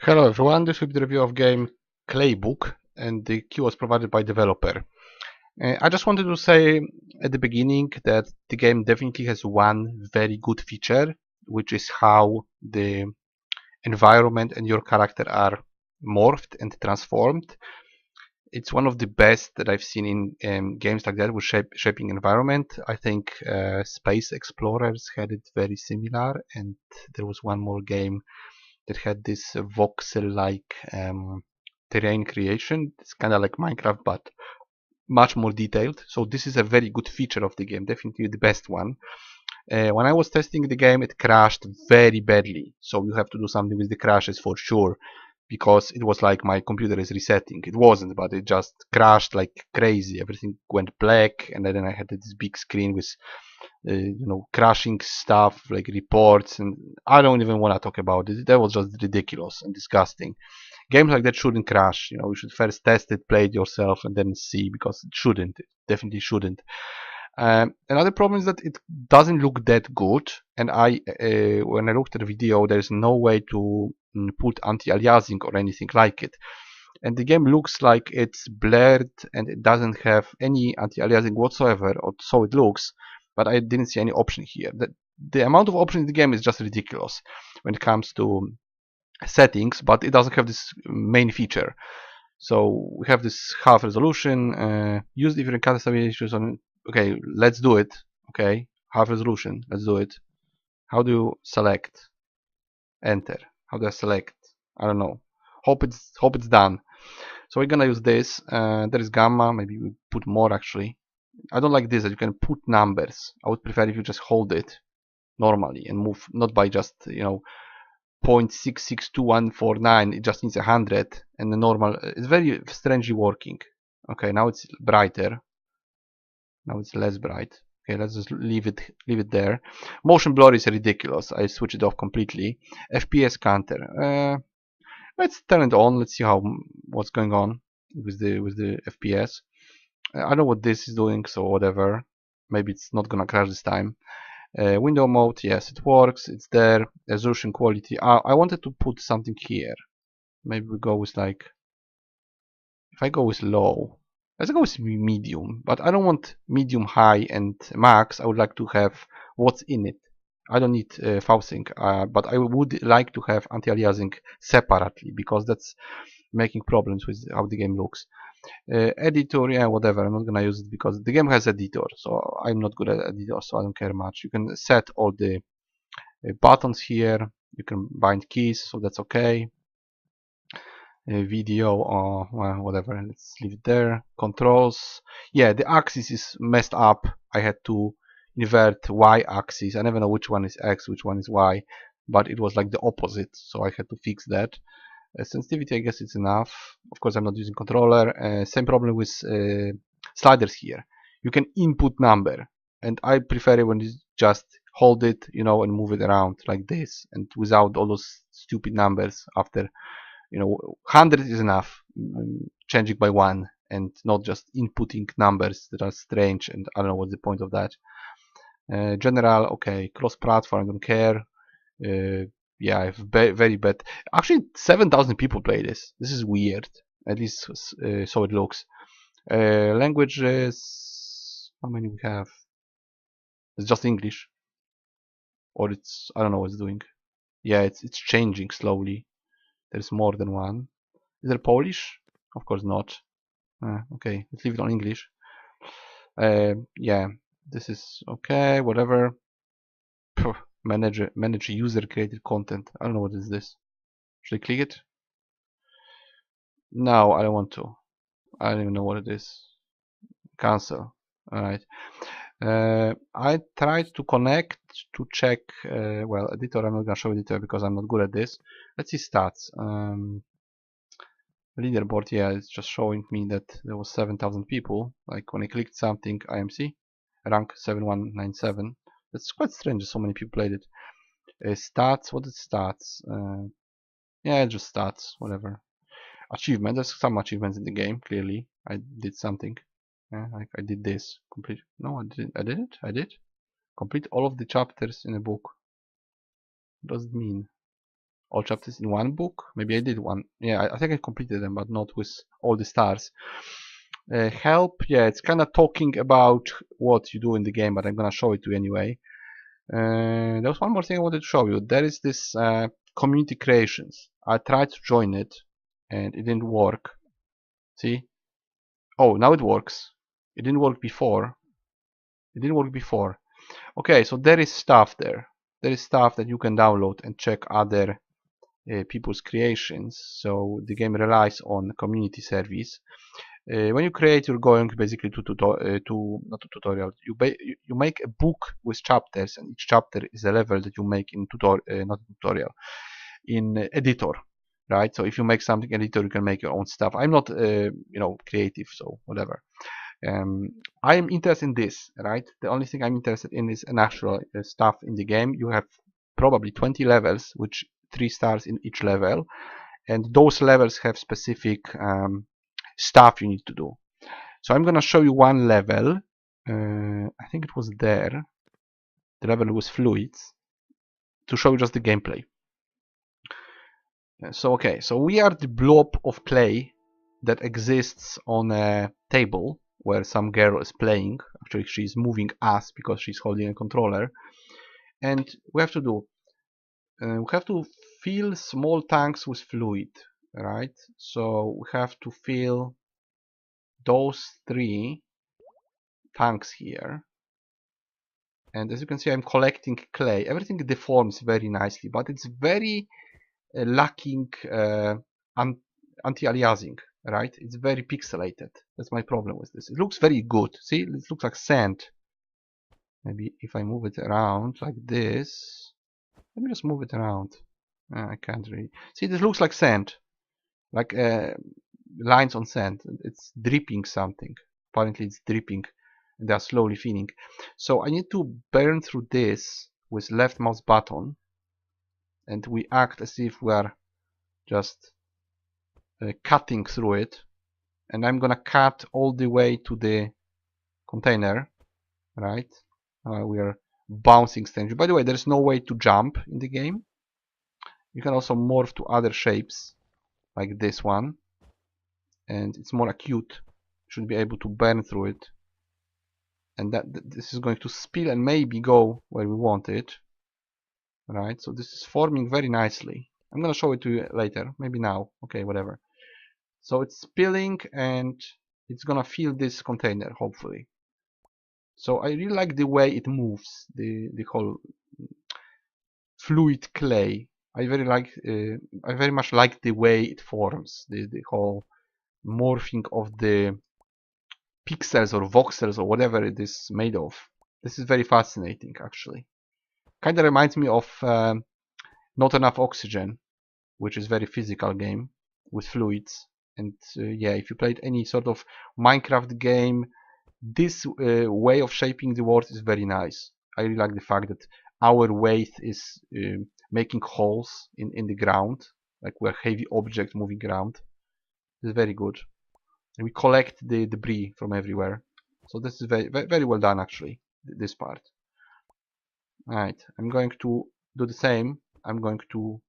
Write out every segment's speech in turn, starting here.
Hello everyone, this will be the review of game Claybook, and the key was provided by developer. I just wanted to say at the beginning that the game definitely has one very good feature, which is how the environment and your character are morphed and transformed. It's one of the best that I've seen in games like that with shaping environment. I think Space Explorers had it very similar, and there was one more game that had this voxel-like terrain creation. It's kind of like Minecraft, but much more detailed. So this is a very good feature of the game, definitely the best one. When I was testing the game, it crashed very badly. So you have to do something with the crashes for sure, because it was like my computer is resetting. It wasn't, but it just crashed like crazy. Everything went black, and then I had this big screen with crashing stuff like reports, and I don't even want to talk about it. That was just ridiculous and disgusting. Games like that shouldn't crash. You should first test it, play it yourself, and then see, because it shouldn't. It definitely shouldn't. Another problem is that it doesn't look that good, and when I looked at the video, there's no way to put anti-aliasing or anything like it. And the game looks like it's blurred and it doesn't have any anti-aliasing whatsoever, or so it looks, but I didn't see any option here. The amount of options in the game is just ridiculous when it comes to settings, but it doesn't have this main feature. So we have this half resolution, use different color stabilizations on. Okay, let's do it. Okay, half resolution, let's do it. How do you select? Enter. How do I select? I don't know. Hope it's done. So we're gonna use this. There is gamma. Maybe we put more actually. I don't like this that you can put numbers. I would prefer if you just hold it normally and move, not by just 0.662149. It just needs 100, and the normal. It's very strangely working. Okay, now it's brighter. Now it's less bright. Okay, let's just leave it there. Motion blur is ridiculous. I switch it off completely. FPS counter. Let's turn it on. Let's see what's going on with the FPS. I don't know what this is doing, so whatever. Maybe it's not gonna crash this time. Window mode, yes, it works. It's there. Resolution quality. I wanted to put something here. Maybe we go with like. If I go with low, let's go with medium. But I don't want medium, high, and max. I would like to have what's in it. I don't need foursync, but I would like to have anti-aliasing separately, because that's making problems with how the game looks. Editor, yeah, whatever. I'm not gonna use it because the game has editor, so I'm not good at editor, so I don't care much. You can set all the buttons here. You can bind keys, so that's okay. Video or well, whatever. Let's leave it there. Controls. Yeah, the axis is messed up. I had to invert Y axis. I never know which one is X, which one is Y, but it was like the opposite, so I had to fix that. Sensitivity, I guess it's enough. Of course, I'm not using controller. Same problem with sliders here. You can input number, and I prefer it when you just hold it, and move it around like this, and without all those stupid numbers after. 100 is enough. Changing by one and not just inputting numbers that are strange, and I don't know what's the point of that. General, okay. Cross-platform, I don't care. Yeah, I have very bad. Actually, 7,000 people play this. This is weird. At least so it looks. Languages. How many we have? It's just English, or it's I don't know what it's doing. Yeah, it's changing slowly. There's more than one. Is there Polish? Of course not. Okay, let's leave it on English. Yeah, this is okay. Whatever. Manage user created content. I don't know what is this. Should I click it? No, I don't want to. I don't even know what it is. Cancel. Alright. I tried to connect to check. Well, editor. I'm not gonna show editor because I'm not good at this. Let's see stats. Leaderboard. Yeah, it's just showing me that there was 7,000 people. Like when I clicked something, IMC rank 7197. That's quite strange. So many people played it. Stats. What is stats? Yeah, just stats. Whatever. Achievement. There's some achievements in the game. Clearly, I did something. Yeah, I did this. Complete. No, I didn't. I did it. I did. Complete all of the chapters in a book. What does it mean? all chapters in one book. Maybe I did one. Yeah, I think I completed them, but not with all the stars. Help, yeah, it's kind of talking about what you do in the game, but I'm gonna show it to you anyway. There was one more thing I wanted to show you. There is this community creations. I tried to join it and it didn't work. See? Oh, now it works. It didn't work before. It didn't work before. Okay, so there is stuff there. There is stuff that you can download and check other people's creations. So the game relies on community service. When you create, you're going basically to not a tutorial. You make a book with chapters, and each chapter is a level that you make in not tutorial, in editor, right? So if you make something editor, you can make your own stuff. I'm not, creative, so whatever. I am interested in this, right? The only thing I'm interested in is an actual stuff in the game. You have probably 20 levels, which 3 stars in each level, and those levels have specific stuff you need to do. So I'm gonna show you one level. I think it was there. The level was fluids, to show you just the gameplay. So okay, so we are the blob of clay that exists on a table where some girl is playing. Actually, she's moving us because she's holding a controller, and we have to fill small tanks with fluid, right? So we have to fill those 3 tanks here, and as you can see, I'm collecting clay. Everything deforms very nicely, but it's very lacking anti-aliasing, right? It's very pixelated. That's my problem with this. It looks very good. See, it looks like sand. Maybe if I move it around like this, let me just move it around. I can't really see. This looks like sand, like lines on sand. It's dripping something. Apparently, it's dripping, and they are slowly thinning. So I need to burn through this with left mouse button, and we act as if we are just cutting through it, and I'm gonna cut all the way to the container, right? We are bouncing strange. By the way, there's no way to jump in the game. You can also morph to other shapes like this one, and it's more acute. You should be able to burn through it, and this is going to spill and maybe go where we want it, right? So this is forming very nicely. I'm gonna show it to you later, maybe now. Okay, whatever. So it's spilling and it's gonna fill this container, hopefully. So I really like the way it moves, the whole fluid clay. I very much like the way it forms, the whole morphing of the pixels or voxels or whatever it is made of. This is very fascinating, actually. Kind of reminds me of Not Enough Oxygen, which is very physical game with fluids. And yeah, if you played any sort of Minecraft game, this way of shaping the world is very nice. I really like the fact that our weight is making holes in the ground, like we're a heavy object moving around. It's very good. And we collect the debris from everywhere. So this is very, very, very well done, actually, this part. Alright, I'm going to do the same. I'm going to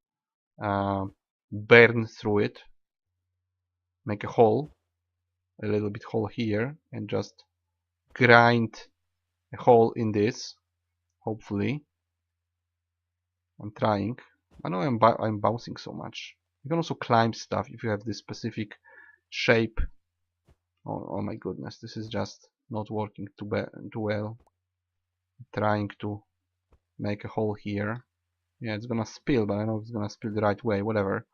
burn through it, make a hole, a little bit hole here, and just grind a hole in this. Hopefully, I'm trying. I know I'm bouncing so much. You can also climb stuff if you have this specific shape. Oh my goodness, this is just not working too well. I'm trying to make a hole here. Yeah, it's gonna spill, but I know it's gonna spill the right way. Whatever.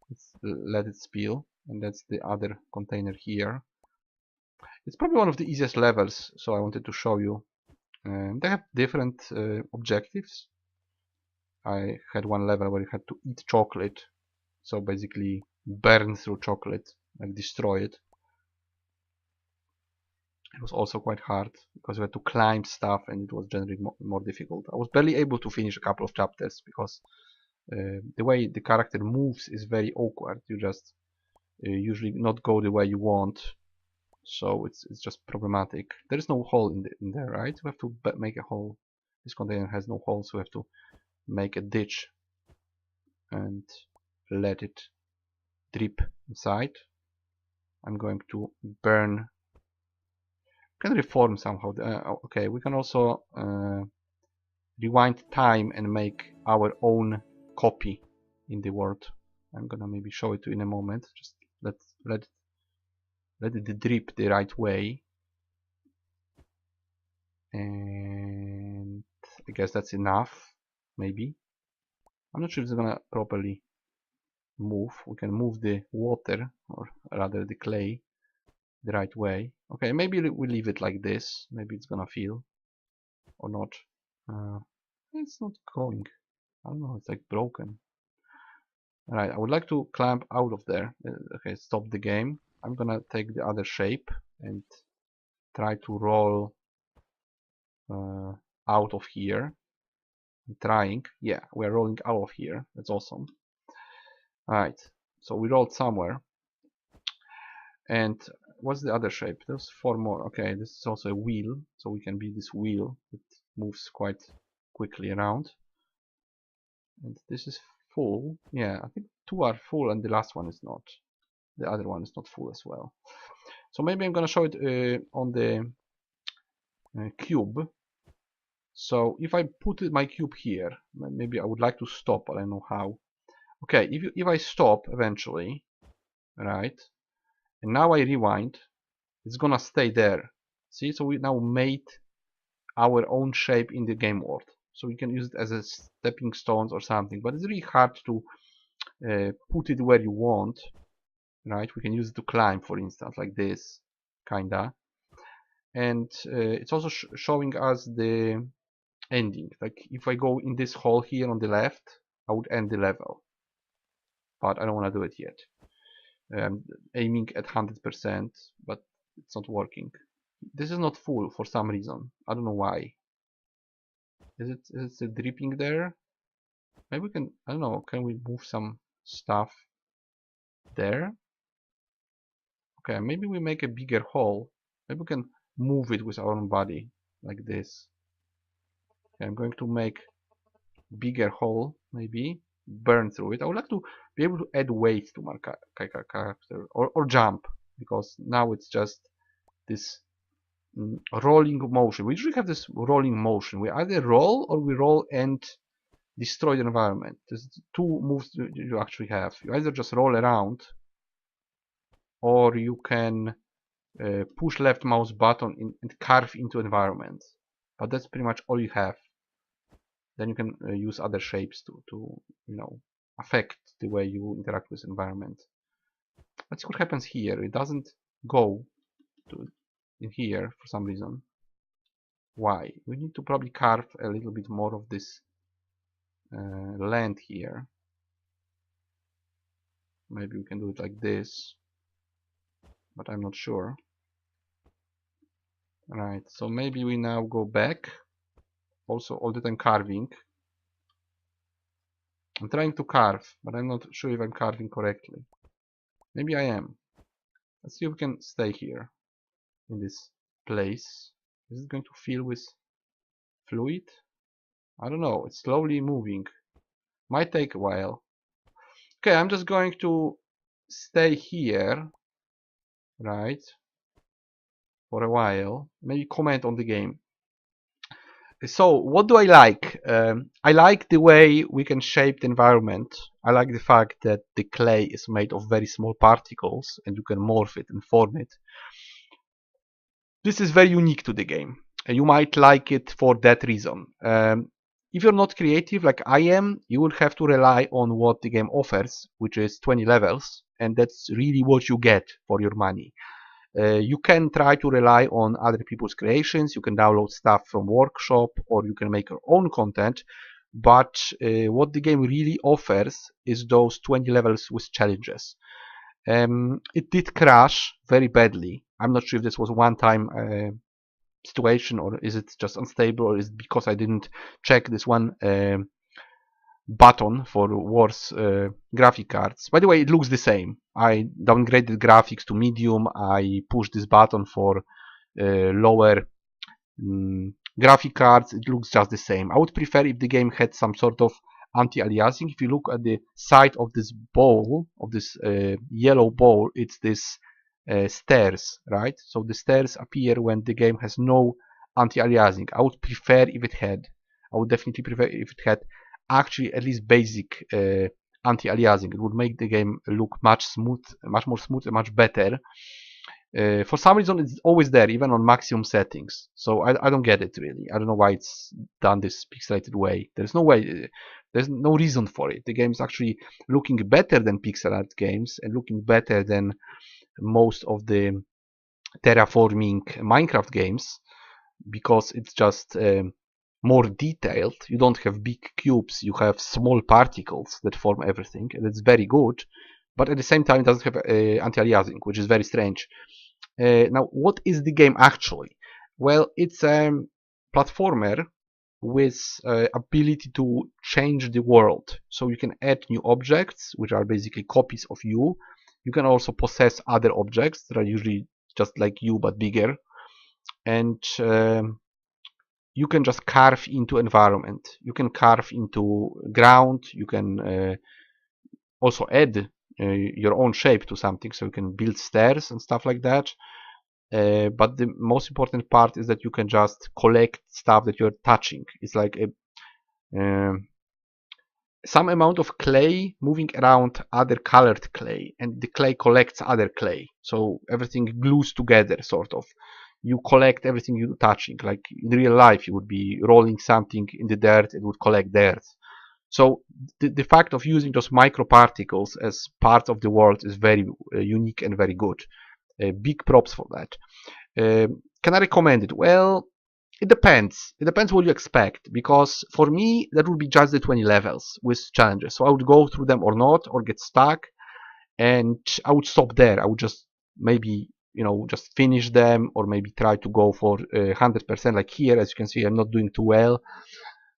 Let's let it spill, and that's the other container here. It's probably one of the easiest levels, so I wanted to show you. They have different objectives. I had one level where you had to eat chocolate, so basically burn through chocolate, like destroy it. It was also quite hard because you had to climb stuff and it was generally more difficult. I was barely able to finish a couple of chapters because the way the character moves is very awkward. You just usually not go the way you want, so it's just problematic. There is no hole in there, right? We have to make a hole. This container has no hole, so we have to make a ditch and let it drip inside. I'm going to burn. Can reform somehow. Okay, we can also rewind time and make our own copy in the world. I'm gonna maybe show it to you in a moment. Just let it drip the right way, and I guess that's enough. Maybe I'm not sure if it's gonna properly move. We can move the water, or rather the clay, the right way. Okay, maybe we leave it like this. Maybe it's gonna feel or not. It's not going. I don't know. It's like broken. Alright, I would like to climb out of there. Okay, stop the game. I'm gonna take the other shape and try to roll out of here. I'm trying. Yeah, we're rolling out of here. That's awesome. Alright, so we rolled somewhere. And what's the other shape? There's 4 more. Okay, this is also a wheel, so we can be this wheel that moves quite quickly around. And this is full. Yeah, I think 2 are full and the last one is not. The other one is not full as well. So maybe I'm gonna show it on the cube. So if I put my cube here, maybe I would like to stop, but I don't know how. Okay, if I stop eventually, right, and now I rewind, it's gonna stay there. See, so we now made our own shape in the game world. So we can use it as a stepping stones or something, but it's really hard to put it where you want, right? We can use it to climb, for instance, like this, kinda. And it's also showing us the ending. Like if I go in this hole here on the left, I would end the level, but I don't want to do it yet. I'm aiming at 100%, but it's not working. This is not full for some reason. I don't know why. Is it still dripping there? Maybe we can, I don't know, can we move some stuff there? Okay, maybe we make a bigger hole. Maybe we can move it with our own body, like this. Okay, I'm going to make bigger hole, maybe, burn through it. I would like to be able to add weight to my character, or jump, because now it's just this rolling motion. We usually have this rolling motion. We either roll or we roll and destroy the environment. There's 2 moves you actually have. You either just roll around, or you can push left mouse button and carve into environment. But that's pretty much all you have. Then you can use other shapes to you know, affect the way you interact with environment. Let's see what happens here. It doesn't go to in here for some reason. Why? We need to probably carve a little bit more of this land here. Maybe we can do it like this, but I'm not sure. Right, so maybe we now go back. Also all the time carving. I'm trying to carve, but I'm not sure if I'm carving correctly. Maybe I am. Let's see if we can stay here in this place. Is it going to fill with fluid? I don't know. It's slowly moving. Might take a while. Okay, I'm just going to stay here, right, for a while. Maybe comment on the game. So what do I like? I like the way we can shape the environment. I like the fact that the clay is made of very small particles and you can morph it and form it. This is very unique to the game. You might like it for that reason. If you're not creative like I am, you will have to rely on what the game offers, which is 20 levels, and that's really what you get for your money. You can try to rely on other people's creations, you can download stuff from workshop, or you can make your own content, but what the game really offers is those 20 levels with challenges. It did crash very badly. I'm not sure if this was a one-time situation, or is it just unstable, or is it because I didn't check this one button for worse graphic cards. By the way, it looks the same. I downgraded graphics to medium. I pushed this button for lower graphic cards. It looks just the same. I would prefer if the game had some sort of anti-aliasing. If you look at the side of this ball, of this yellow ball, it's this stairs, right? So the stairs appear when the game has no anti-aliasing. I would prefer if it had. I would definitely prefer if it had actually at least basic anti-aliasing. It would make the game look much more smooth and much better. For some reason, it's always there, even on maximum settings. So I don't get it really. I don't know why it's done this pixelated way. There's no way, there's no reason for it. The game is actually looking better than pixel art games and looking better than most of the terraforming Minecraft games, because it's just more detailed. You don't have big cubes, you have small particles that form everything, and it's very good. But at the same time, it doesn't have anti-aliasing, which is very strange. Now, what is the game actually? Well, it's a platformer with ability to change the world. So you can add new objects, which are basically copies of you. You can also possess other objects that are usually just like you but bigger. And you can just carve into environment. You can carve into ground. You can also add your own shape to something, so you can build stairs and stuff like that. But the most important part is that you can just collect stuff that you're touching. It's like some amount of clay moving around other colored clay, and the clay collects other clay, so everything glues together, sort of. You collect everything you're touching. Like in real life, you would be rolling something in the dirt, it would collect dirt. So the fact of using those microparticles as part of the world is very unique and very good. Big props for that. Can I recommend it? Well, it depends. It depends what you expect, because for me that would be just the 20 levels with challenges. So I would go through them or not, or get stuck, and I would stop there. I would just maybe, you know, just finish them, or maybe try to go for 100%. Like here, as you can see, I'm not doing too well.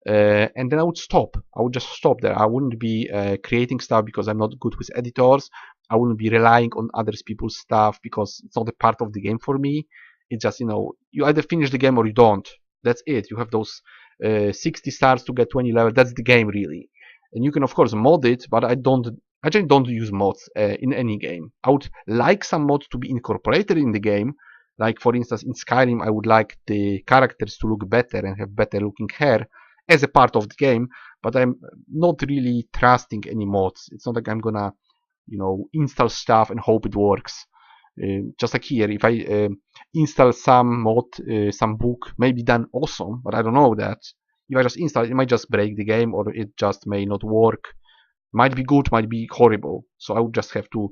And then I would stop. I would just stop there. I wouldn't be creating stuff because I'm not good with editors. I wouldn't be relying on other people's stuff because it's not a part of the game for me. It's just, you know, you either finish the game or you don't. That's it. You have those 60 stars to get 20 levels. That's the game, really. And you can, of course, mod it, but I generally don't use mods in any game. I would like some mods to be incorporated in the game. Like, for instance, in Skyrim, I would like the characters to look better and have better looking hair as a part of the game, but I'm not really trusting any mods. It's not like I'm gonna, you know, install stuff and hope it works. Just like here, if I install some mod, some book, maybe done awesome, but I don't know that. If I just install it, it might just break the game, or it just may not work. Might be good, might be horrible. So I would just have to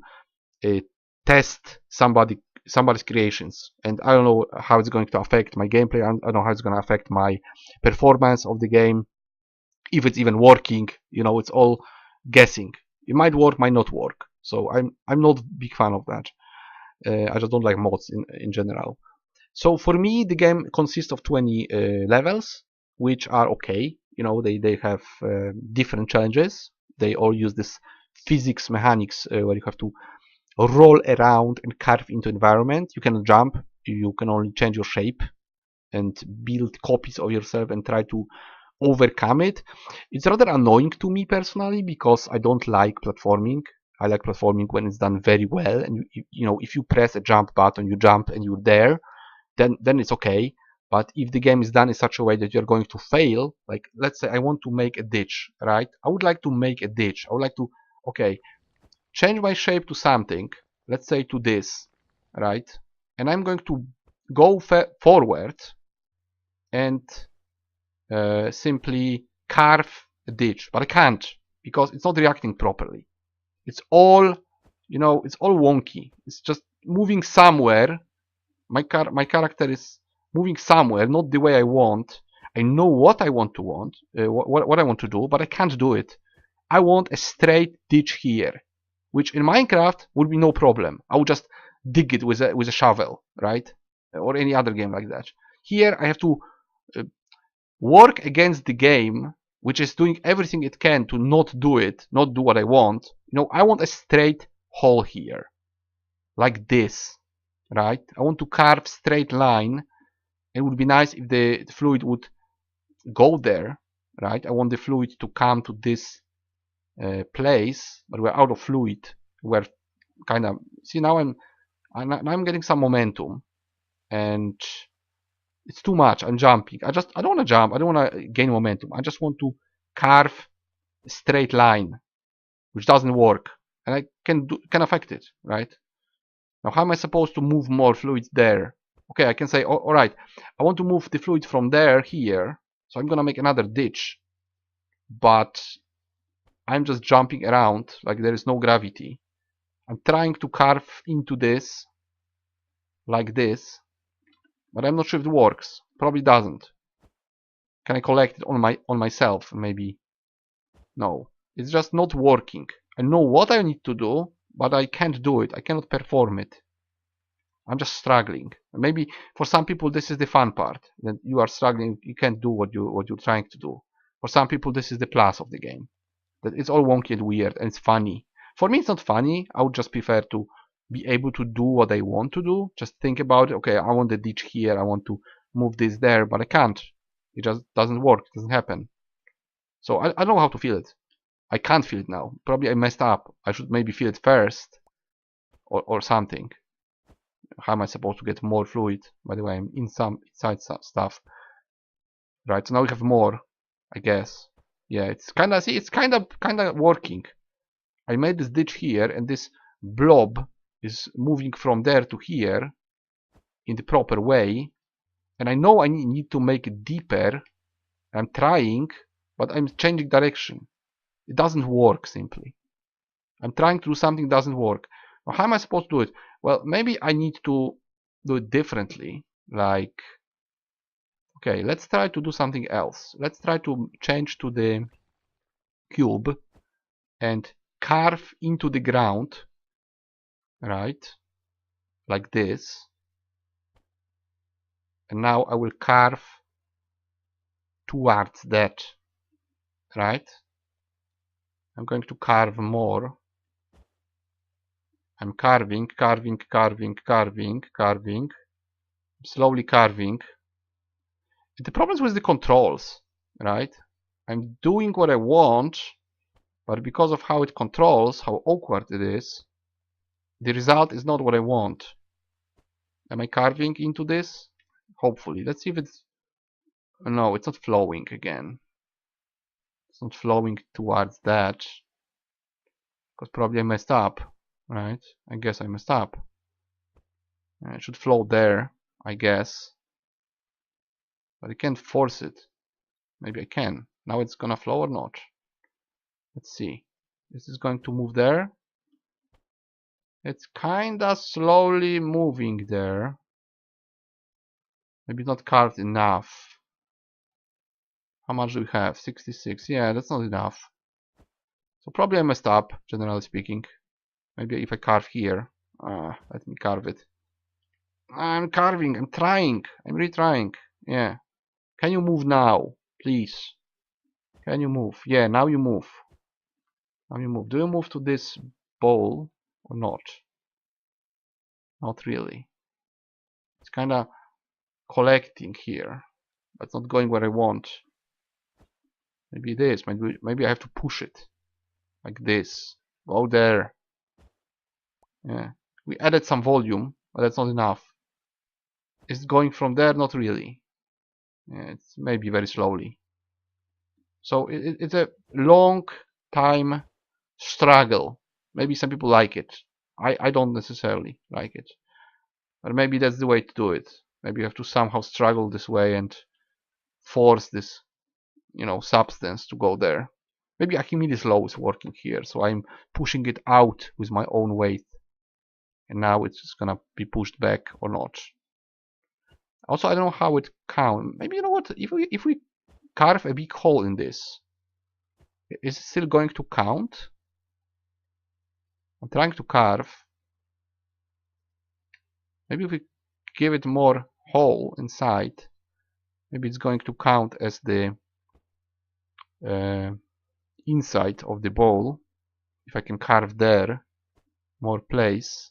test somebody's creations, and I don't know how it's going to affect my gameplay. I don't know how it's going to affect my performance of the game, if it's even working. You know, it's all guessing. It might work, might not work. So I'm not a big fan of that. I just don't like mods in general. So for me, the game consists of 20 levels, which are okay. You know, they have different challenges. They all use this physics mechanics where you have to roll around and carve into environment. You can jump. You can only change your shape and build copies of yourself and try to overcome it. It's rather annoying to me personally, because I don't like platforming. I like platforming when it's done very well, and you know, if you press a jump button, you jump and you're there, then it's okay. But if the game is done in such a way that you're going to fail, like let's say I want to make a ditch, right? I would like to make a ditch. I would like to, okay, change my shape to something, let's say to this, right? And I'm going to go forward and simply carve a ditch, but I can't, because it's not reacting properly. It's all, you know, it's all wonky. It's just moving somewhere. My character is moving somewhere, not the way I want. I know what I want to what I want to do, but I can't do it. I want a straight ditch here, which in Minecraft would be no problem. I would just dig it with a shovel, right? Or any other game like that. Here I have to work against the game, which is doing everything it can to not do it, not do what I want. You know, I want a straight hole here, like this, right? I want to carve straight line. It would be nice if the fluid would go there, right? I want the fluid to come to this place, but we're out of fluid. We're kind of, see, now I'm getting some momentum, and it's too much. I'm jumping. I don't want to jump. I don't want to gain momentum. I just want to carve a straight line, which doesn't work, and I can affect it, right? Now, how am I supposed to move more fluid there? Okay, I can say, oh, all right, I want to move the fluid from there here, so I'm gonna make another ditch, but I'm just jumping around like there is no gravity. I'm trying to carve into this like this, but I'm not sure if it works. Probably doesn't. Can I collect it on myself? Maybe. No. It's just not working. I know what I need to do, but I can't do it. I cannot perform it. I'm just struggling. Maybe for some people this is the fun part. That you are struggling, you can't do what you're trying to do. For some people this is the plus of the game. That it's all wonky and weird and it's funny. For me it's not funny. I would just prefer to be able to do what I want to do. Just think about it. Okay, I want the ditch here. I want to move this there, but I can't. It just doesn't work. It doesn't happen. So I don't know how to feel it. I can't feel it now. Probably I messed up. I should maybe feel it first or something. How am I supposed to get more fluid? By the way, I'm inside stuff. Right, so now we have more, I guess. Yeah, it's kinda, see, it's kinda working. I made this ditch here, and this blob is moving from there to here in the proper way. And I know I need to make it deeper. I'm trying, but I'm changing direction. It doesn't work simply. I'm trying to do something that doesn't work. Now, how am I supposed to do it? Well, maybe I need to do it differently. Like, okay, let's try to do something else. Let's try to change to the cube and carve into the ground, right? Like this. And now I will carve towards that, right? I'm going to carve more. I'm carving, slowly carving. The problem is with the controls, right? I'm doing what I want, but because of how it controls, how awkward it is, the result is not what I want. Am I carving into this? Hopefully. Let's see if it's... No, it's not flowing again. It's not flowing towards that. Because probably I messed up, right? I guess I messed up. It should flow there, I guess. But I can't force it. Maybe I can. Now it's gonna flow or not. Let's see. This is going to move there. It's kinda slowly moving there. Maybe not carved enough. How much do we have? 66. Yeah, that's not enough. So probably I messed up, generally speaking. Maybe if I carve here. Let me carve it. I'm carving. I'm trying. I'm retrying. Yeah. Can you move now? Please. Can you move? Yeah, now you move. Now you move. Do you move to this bowl or not? Not really. It's kinda collecting here, but it's not going where I want. Maybe it is. Maybe I have to push it like this. Go there. Yeah. We added some volume, but that's not enough. Is it going from there? Not really. Yeah, it's maybe very slowly. So it's a long time struggle. Maybe some people like it. I don't necessarily like it. But maybe that's the way to do it. Maybe you have to somehow struggle this way and force this, substance to go there. Maybe Archimedes law is working here, so I'm pushing it out with my own weight. And now it's just gonna be pushed back or not. Also, I don't know how it counts. Maybe, you know what, if we carve a big hole in this, is it still going to count? I'm trying to carve. Maybe if we give it more hole inside, maybe it's going to count as the inside of the bowl. If I can carve there more place,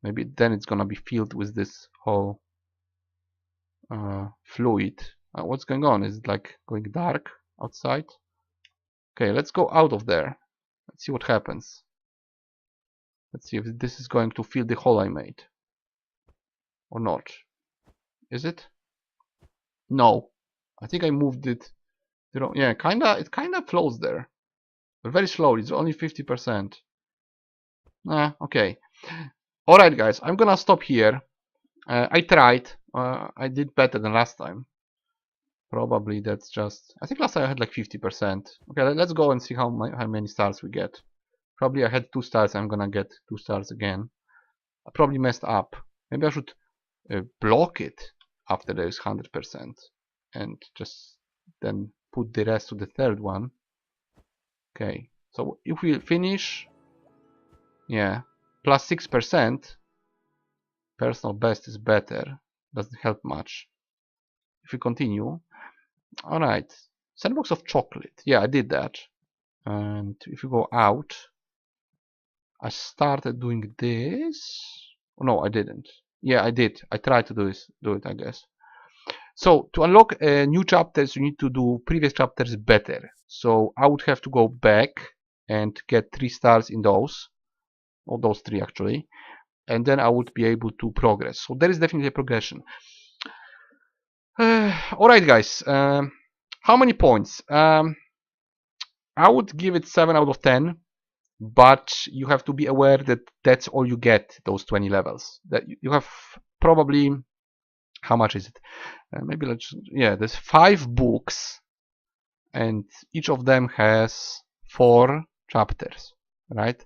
maybe then it's gonna be filled with this whole fluid. What's going on? Is it like going dark outside? Okay, let's go out of there. Let's see what happens. Let's see if this is going to fill the hole I made. Or not. Is it? No. I think I moved it. Yeah, it kinda flows there. But very slowly, it's only 50%. Okay. Alright guys, I'm gonna stop here. I tried. I did better than last time. Probably that's just... I think last time I had like 50%. Okay, let's go and see how many stars we get. Probably I had 2 stars, I'm gonna get 2 stars again. I probably messed up. Maybe I should block it after there is 100% and just then put the rest to the third one. Okay, so if we finish, yeah, plus 6%, personal best is better, doesn't help much. If we continue, alright, sandbox of chocolate, yeah, I did that. And if you go out, I started doing this. Oh, no, I didn't. Yeah, I did. I tried to do it, I guess. So to unlock new chapters, you need to do previous chapters better. So I would have to go back and get 3 stars in those, or those 3 actually, and then I would be able to progress. So there is definitely a progression. Alright guys, how many points? I would give it 7 out of 10, but you have to be aware that that's all you get, those 20 levels. That you have probably... How much is it? Maybe let's... Yeah, there's 5 books, and each of them has 4 chapters, right?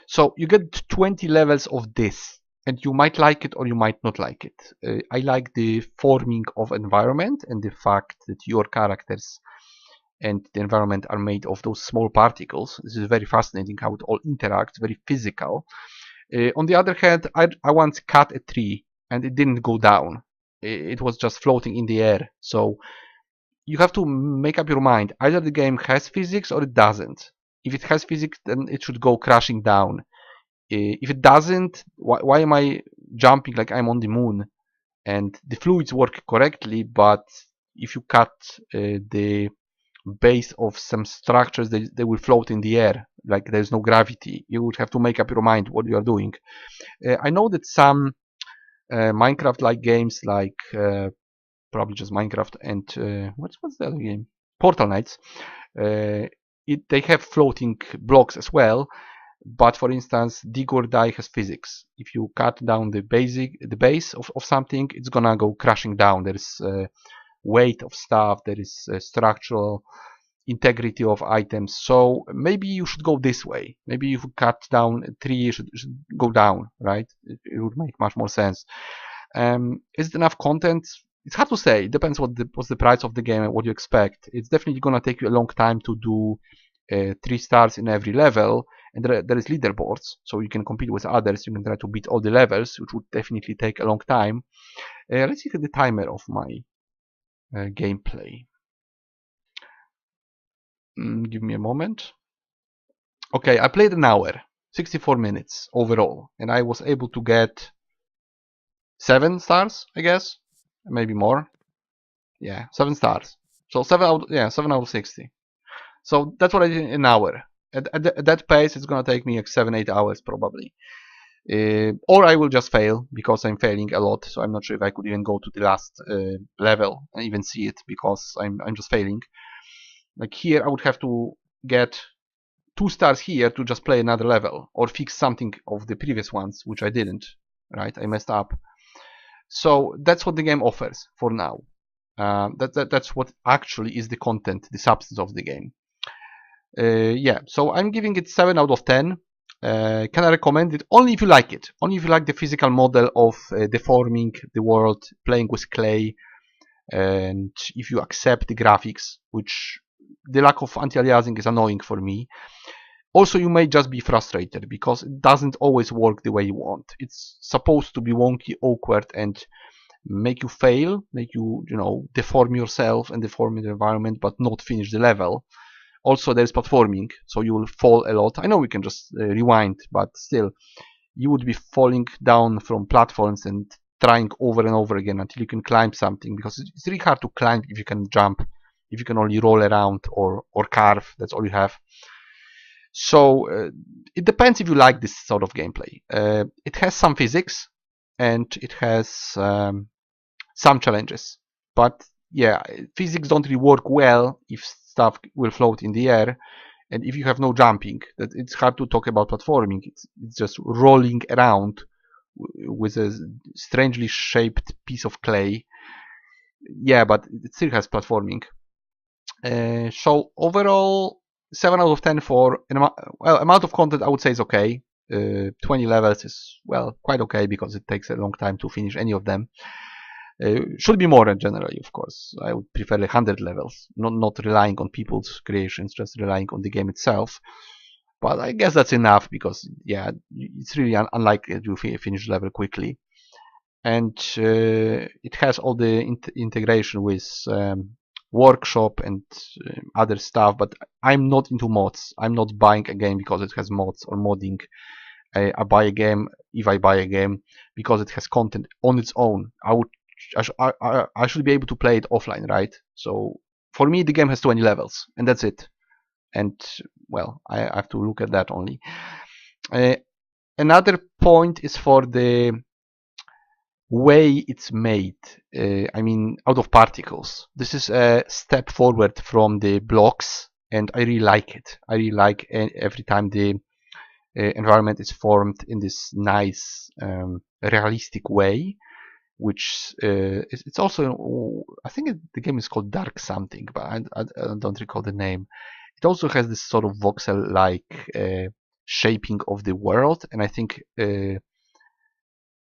So you get 20 levels of this, and you might like it or you might not like it. I like the forming of environment and the fact that your characters and the environment are made of those small particles. This is very fascinating how it all interacts, very physical. On the other hand, I once cut a tree and it didn't go down. It was just floating in the air. So you have to make up your mind. Either the game has physics or it doesn't. If it has physics, then it should go crashing down. If it doesn't, why am I jumping like I'm on the moon? And the fluids work correctly, but if you cut the base of some structures, they will float in the air, like there's no gravity. You would have to make up your mind what you are doing. I know that some Minecraft-like games, like probably just Minecraft and what's the other game? Portal Knights. They have floating blocks as well, but for instance, Dig or Die has physics. If you cut down the base of something, it's gonna go crashing down. There is weight of stuff, there is structural integrity of items. So maybe you should go this way. Maybe if you cut down a tree, you should go down, right? It would make much more sense. Is it enough content? It's hard to say. It depends what's the price of the game and what you expect. It's definitely gonna take you a long time to do 3 stars in every level, and there is leaderboards, so you can compete with others. You can try to beat all the levels, which would definitely take a long time. Let's see the timer of my gameplay. Give me a moment. Okay, I played an hour, 64 minutes overall, and I was able to get 7 stars, I guess, maybe more. Yeah, 7 stars. So 7 out of 60. So that's what I did in an hour. At that pace, it's gonna take me like 7-8 hours probably. Or I will just fail because I'm failing a lot. So I'm not sure if I could even go to the last level and even see it because I'm just failing. Like here, I would have to get 2 stars here to just play another level or fix something of the previous ones, which I didn't. Right? I messed up. So that's what the game offers for now. That's what actually is the content, the substance of the game. Yeah, so I'm giving it 7 out of 10. Can I recommend it? Only if you like it. Only if you like the physical model of deforming the world, playing with clay, and if you accept the graphics, which the lack of anti-aliasing is annoying for me. Also, you may just be frustrated because it doesn't always work the way you want. It's supposed to be wonky, awkward, and make you fail, make you, deform yourself and deform the environment, but not finish the level. Also, there's platforming, so you will fall a lot. I know we can just rewind, but still, you would be falling down from platforms and trying over and over again until you can climb something, because it's really hard to climb if you can jump, if you can only roll around or carve. That's all you have. So it depends if you like this sort of gameplay. It has some physics and it has some challenges, but yeah, physics don't really work well if stuff will float in the air, and if you have no jumping, that it's hard to talk about platforming. It's just rolling around with a strangely shaped piece of clay. Yeah, but it still has platforming. So overall, 7 out of 10 for an amount of content. I would say is okay. 20 levels is, well, quite okay, because it takes a long time to finish any of them. Should be more generally, of course. I would prefer 100 levels, not relying on people's creations, just relying on the game itself. But I guess that's enough, because yeah, it's really unlikely to finish the level quickly. And it has all the integration with workshop and other stuff, but I'm not into mods. I'm not buying a game because it has mods or modding. I buy a game, if I buy a game, because it has content on its own. I should be able to play it offline, right? So for me, the game has 20 levels, and that's it. And well, I have to look at that only. Another point is for the way it's made. I mean, out of particles. This is a step forward from the blocks, and I really like it. I really like every time the environment is formed in this nice, realistic way, which it's also, I think the game is called Dark something, but I don't recall the name. It also has this sort of voxel-like shaping of the world, and I think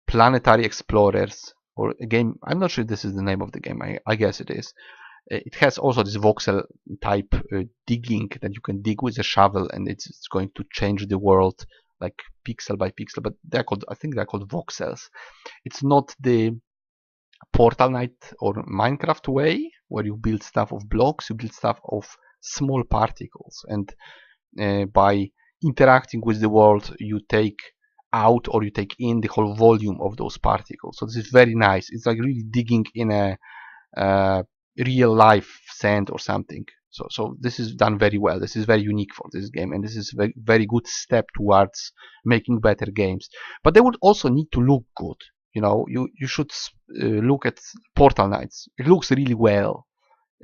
Planetary Explorers, or a game, I'm not sure this is the name of the game, I guess it is. It has also this voxel type digging, that you can dig with a shovel, and it's going to change the world like pixel by pixel, but they're called, I think they're called voxels. It's not the Portal Knight or Minecraft way, where you build stuff of blocks. You build stuff of small particles, and by interacting with the world, you take out or you take in the whole volume of those particles. So this is very nice. It's like really digging in a real life sand or something. So this is done very well. This is very unique for this game, and this is a very, very good step towards making better games. But they would also need to look good. You know, you should look at Portal Knights. It looks really well,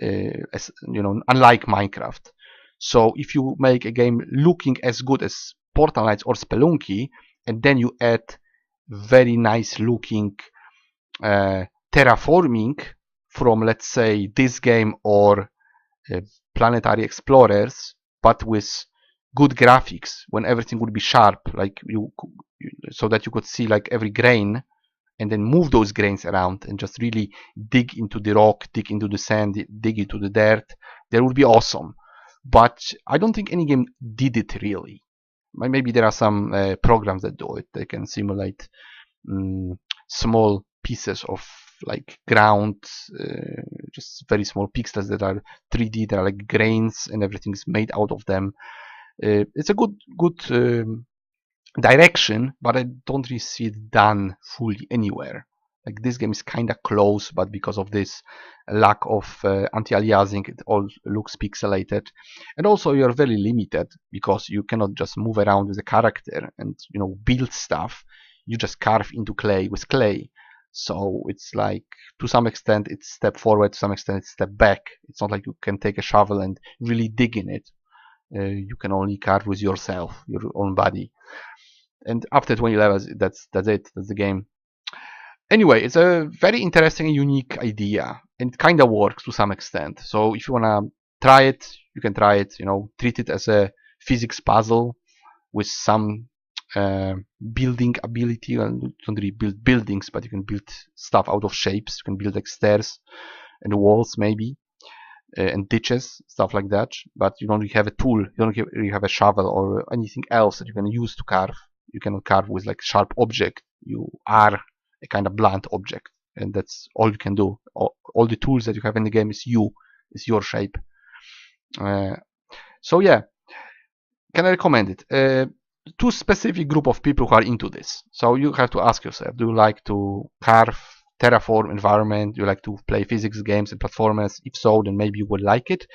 as you know, unlike Minecraft. So if you make a game looking as good as Portal Knights or Spelunky, and then you add very nice looking terraforming from, let's say, this game or Planetary Explorers, but with good graphics, when everything would be sharp, like so that you could see like every grain, and then move those grains around and just really dig into the rock, dig into the sand, dig into the dirt, that would be awesome. But I don't think any game did it really. Maybe there are some programs that do it. They can simulate small pieces of like ground, just very small pixels that are 3D. They are like grains, and everything is made out of them. It's a good direction, but I don't really see it done fully anywhere. Like, this game is kind of close, but because of this lack of anti-aliasing, it all looks pixelated. And also you're very limited, because you cannot just move around with a character and, you know, build stuff. You just carve into clay with clay. So it's like, to some extent it's step forward, to some extent it's step back. It's not like you can take a shovel and really dig in it. You can only carve with yourself, your own body. And after 20 levels, that's it. That's the game. Anyway, it's a very interesting and unique idea, and it kind of works to some extent. So if you want to try it, you can try it. You know, treat it as a physics puzzle with some building ability. And you don't really build buildings, but you can build stuff out of shapes. You can build like stairs and walls, maybe, and ditches, stuff like that. But you don't really have a tool. You don't really have a shovel or anything else that you can use to carve. You cannot carve with like sharp object. You are a kind of blunt object, and that's all you can do. All the tools that you have in the game is your shape. So yeah, can I recommend it? two specific group of people who are into this. So you have to ask yourself, do you like to carve, terraform environment? Do you like to play physics games and platformers? If so, then maybe you will like it.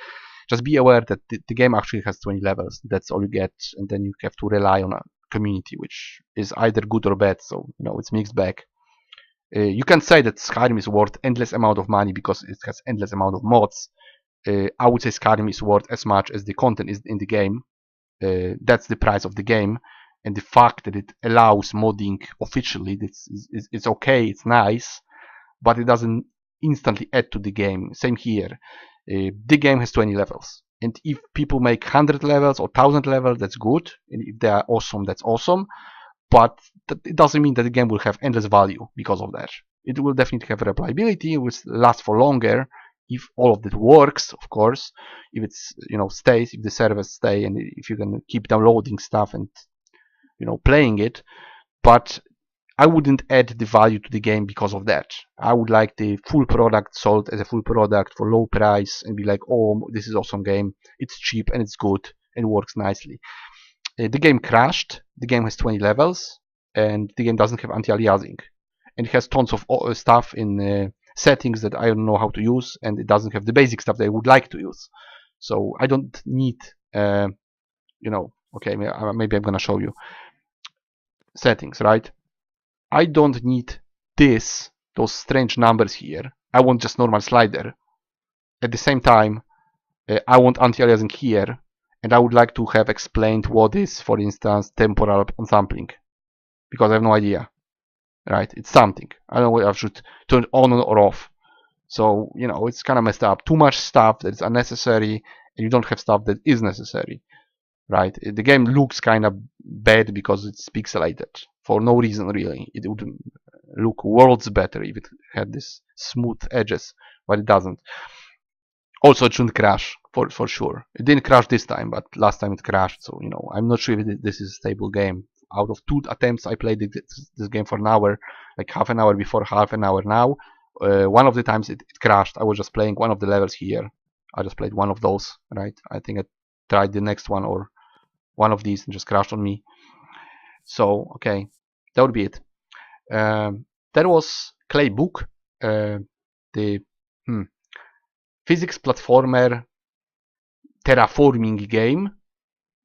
Just be aware that the game actually has 20 levels. That's all you get, and then you have to rely on a community, which is either good or bad. So it's mixed bag. You can say that Skyrim is worth endless amount of money because it has endless amount of mods. I would say Skyrim is worth as much as the content is in the game. That's the price of the game, and the fact that it allows modding officially, it's okay, it's nice, but it doesn't instantly add to the game. Same here. The game has 20 levels, and if people make 100 levels or 1000 levels, that's good, and if they are awesome, that's awesome, but it doesn't mean that the game will have endless value because of that. It will definitely have replayability, it will last for longer if all of that works, of course, if it's stays, if the servers stay, and if you can keep downloading stuff and playing it. But I wouldn't add the value to the game because of that. I would like the full product sold as a full product for low price and be like, oh, this is awesome game, it's cheap and it's good and it works nicely. The game crashed. The game has 20 levels, and the game doesn't have anti-aliasing, and it has tons of stuff in settings that I don't know how to use, and it doesn't have the basic stuff that I would like to use. So I don't need, okay, maybe I'm gonna show you settings, right? I don't need those strange numbers here. I want just normal slider. At the same time, I want anti-aliasing here, and I would like to have explained what is, for instance, temporal unsampling, because I have no idea, right? It's something. I don't know whether I should turn it on or off. So, it's kind of messed up. Too much stuff that is unnecessary, and you don't have stuff that is necessary, right? The game looks kind of bad because it's pixelated for no reason, really. It would look worlds better if it had these smooth edges, but it doesn't. Also, it shouldn't crash for sure. It didn't crash this time, but last time it crashed. So I'm not sure if this is a stable game. Out of 2 attempts, I played this game for an hour, like half an hour before, half an hour now. One of the times it crashed. I was just playing one of the levels here. I just played one of those, right? I think I tried the next one or one of these and just crashed on me. So okay, that would be it. That was Claybook, the physics platformer terraforming game,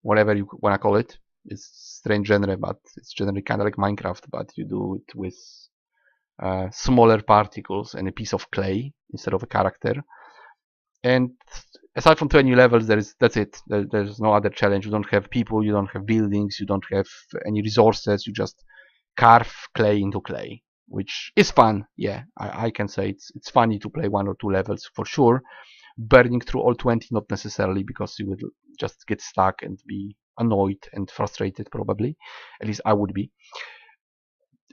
whatever you wanna call it. It's strange genre, but it's generally kind of like Minecraft, but you do it with smaller particles and a piece of clay instead of a character. And aside from 20 levels, that's it. There's no other challenge. You don't have people, you don't have buildings, you don't have any resources. You just carve clay into clay, which is fun. Yeah, I can say it's funny to play 1 or 2 levels for sure. Burning through all 20, not necessarily, because you would just get stuck and be annoyed and frustrated, probably. At least I would be.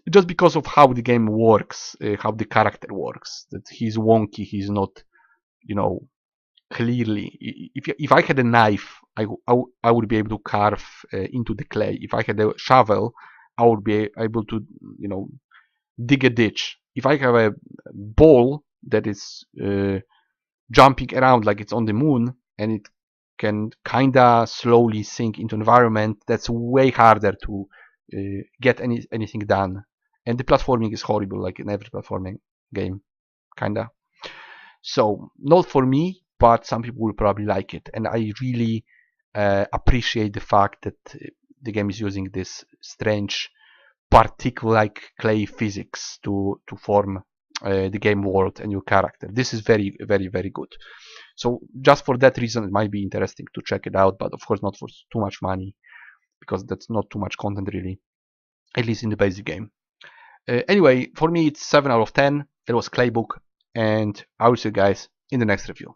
Just because of how the game works, how the character works. That he's wonky, he's not, clearly. If I had a knife, I would be able to carve into the clay. If I had a shovel, I would be able to, dig a ditch. If I have a ball that is jumping around like it's on the moon and it can kinda slowly sink into environment, that's way harder to get anything done. And the platforming is horrible, like in every platforming game, kinda. So not for me, but some people will probably like it, and I really appreciate the fact that the game is using this strange particle-like clay physics to form the game world and your character. This is very, very, very good. So just for that reason, it might be interesting to check it out, but of course not for too much money, because that's not too much content really, at least in the basic game. Anyway, for me it's 7 out of 10. That was Claybook, and I will see you guys in the next review.